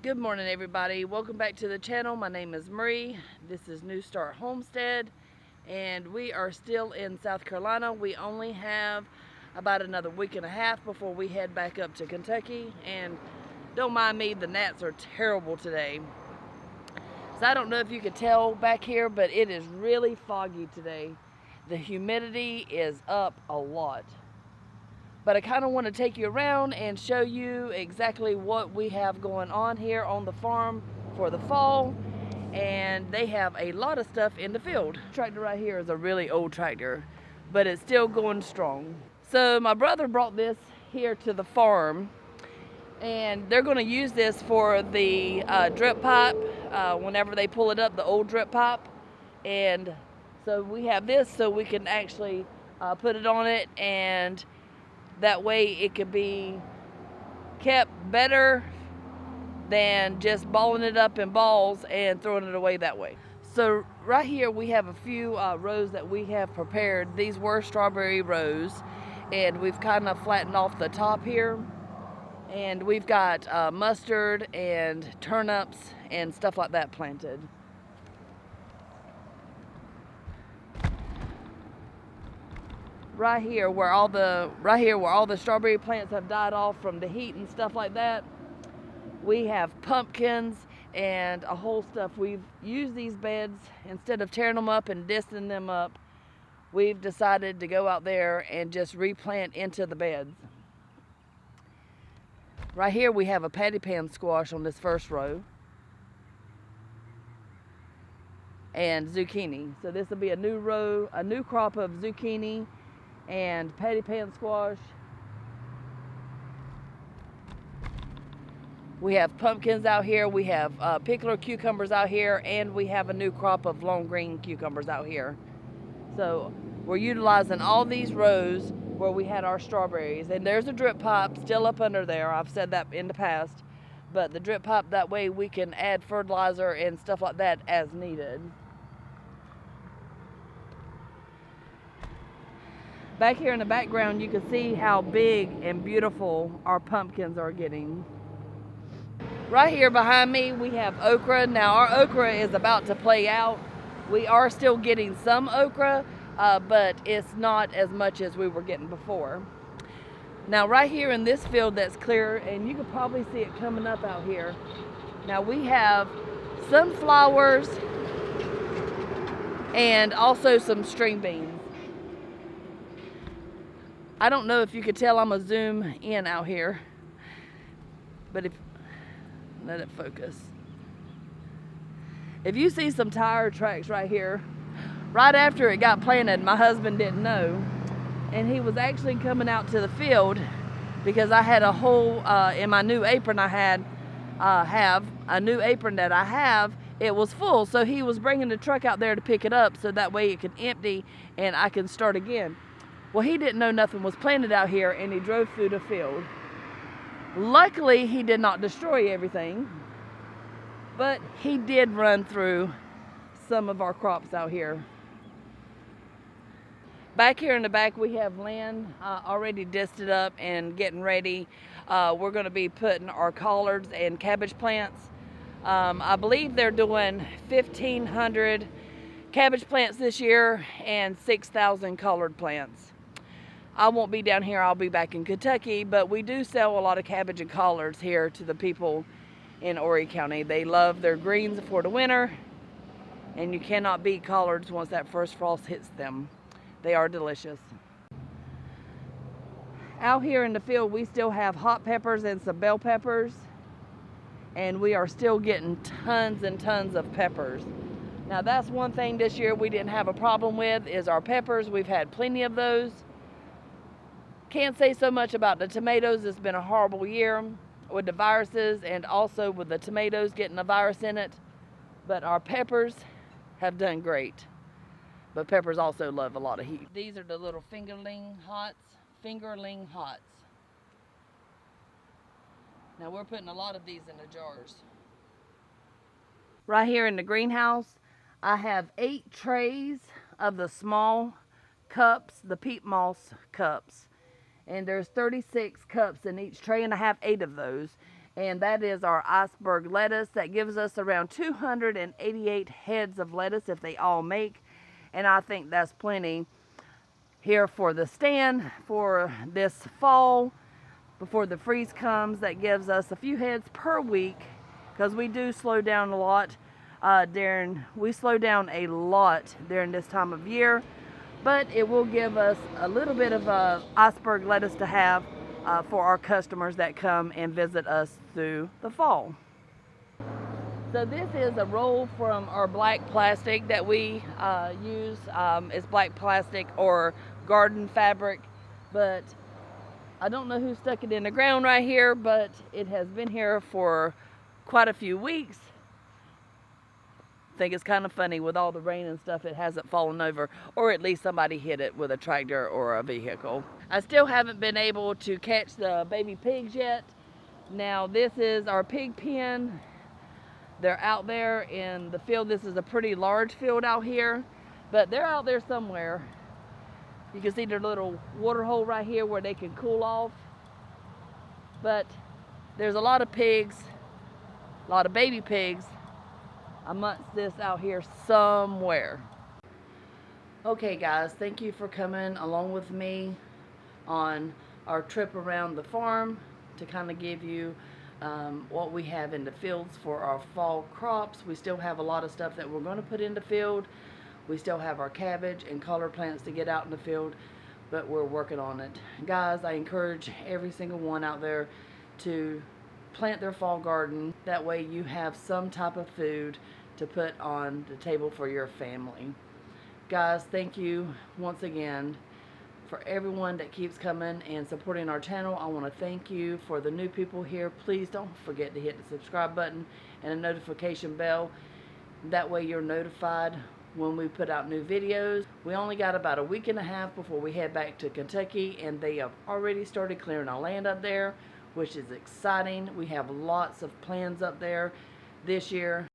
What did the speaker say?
Good morning, everybody. Welcome back to the channel. My name is Marie. This is New Start Homestead, and we are still in South Carolina. We only have about another week and a half before we head back up to Kentucky, and don't mind me, the gnats are terrible today. So I don't know if you could tell back here, but it is really foggy today. The humidity is up a lot. But I kind of want to take you around and show you exactly what we have going on here on the farm for the fall. And they have a lot of stuff in the field. The tractor right here is a really old tractor, but it's still going strong. So my brother brought this here to the farm, and they're going to use this for the drip pipe whenever they pull it up, the old drip pipe. And so we have this so we can actually put it on it, and that way it could be kept better than just balling it up in balls and throwing it away that way. So right here we have a few rows that we have prepared. These were strawberry rows, and we've kind of flattened off the top here. And we've got mustard and turnips and stuff like that planted. Right here where all the strawberry plants have died off from the heat and stuff like that, we have pumpkins and a whole stuff. We've used these beds, instead of tearing them up and disting them up, we've decided to go out there and just replant into the beds. Right here we have a patty pan squash on this first row, and zucchini. So this will be a new row, a new crop of zucchini and patty pan squash. We have pumpkins out here, we have pickler cucumbers out here, and we have a new crop of long green cucumbers out here. So we're utilizing all these rows where we had our strawberries, and there's a drip pipe still up under there. I've said that in the past, but the drip pipe, that way we can add fertilizer and stuff like that as needed. Back here in the background, you can see how big and beautiful our pumpkins are getting. Right here behind me, we have okra. Now our okra is about to play out. We are still getting some okra, but it's not as much as we were getting before. Now right here in this field that's clear, and you can probably see it coming up out here. Now we have sunflowers and also some string beans. I don't know if you could tell, I'm gonna zoom in out here, but let it focus. If you see some tire tracks right here, right after it got planted, my husband didn't know, and he was actually coming out to the field because I had a hole in my new apron. I have a new apron that I have. It was full, so he was bringing the truck out there to pick it up so that way it could empty and I can start again. Well, he didn't know nothing was planted out here, and he drove through the field. Luckily, he did not destroy everything, but he did run through some of our crops out here. Back here in the back, we have land already disted up and getting ready. We're going to be putting our collards and cabbage plants. I believe they're doing 1,500 cabbage plants this year and 6,000 collard plants. I won't be down here, I'll be back in Kentucky, but we do sell a lot of cabbage and collards here to the people in Horry County. They love their greens for the winter, and you cannot beat collards once that first frost hits them. They are delicious. Out here in the field, we still have hot peppers and some bell peppers, and we are still getting tons and tons of peppers. Now that's one thing this year we didn't have a problem with, is our peppers. We've had plenty of those. Can't say so much about the tomatoes. It's been a horrible year with the viruses, and also with the tomatoes getting a virus in it. But our peppers have done great. But peppers also love a lot of heat. These are the little fingerling hots. Now we're putting a lot of these in the jars. Right here in the greenhouse, I have 8 trays of the small cups, the peat moss cups. And there's 36 cups in each tray, and I have 8 of those. and that is our iceberg lettuce. That gives us around 288 heads of lettuce if they all make, and I think that's plenty here for the stand for this fall before the freeze comes. That gives us a few heads per week, because we do slow down a lot we slow down a lot during this time of year, but it will give us a little bit of iceberg lettuce to have for our customers that come and visit us through the fall. So this is a roll from our black plastic that we use. It's black plastic or garden fabric, but I don't know who stuck it in the ground right here, but it has been here for quite a few weeks. I think it's kind of funny with all the rain and stuff, it hasn't fallen over, or at least somebody hit it with a tractor or a vehicle. I still haven't been able to catch the baby pigs yet. Now this is our pig pen. They're out there in the field. This is a pretty large field out here, but they're out there somewhere. You can see their little water hole right here where they can cool off. But there's a lot of pigs, a lot of baby pigs amongst this out here somewhere. Okay guys, thank you for coming along with me on our trip around the farm to kind of give you what we have in the fields for our fall crops. We still have a lot of stuff that we're going to put in the field. We still have our cabbage and color plants to get out in the field, but we're working on it. Guys, I encourage every single one out there to plant their fall garden. That way you have some type of food to put on the table for your family. Guys, thank you once again for everyone that keeps coming and supporting our channel. I want to thank you. For the new people here, please don't forget to hit the subscribe button and the notification bell. That way you're notified when we put out new videos. We only got about a week and a half before we head back to Kentucky, and they have already started clearing our land up there, which is exciting. We have lots of plans up there this year.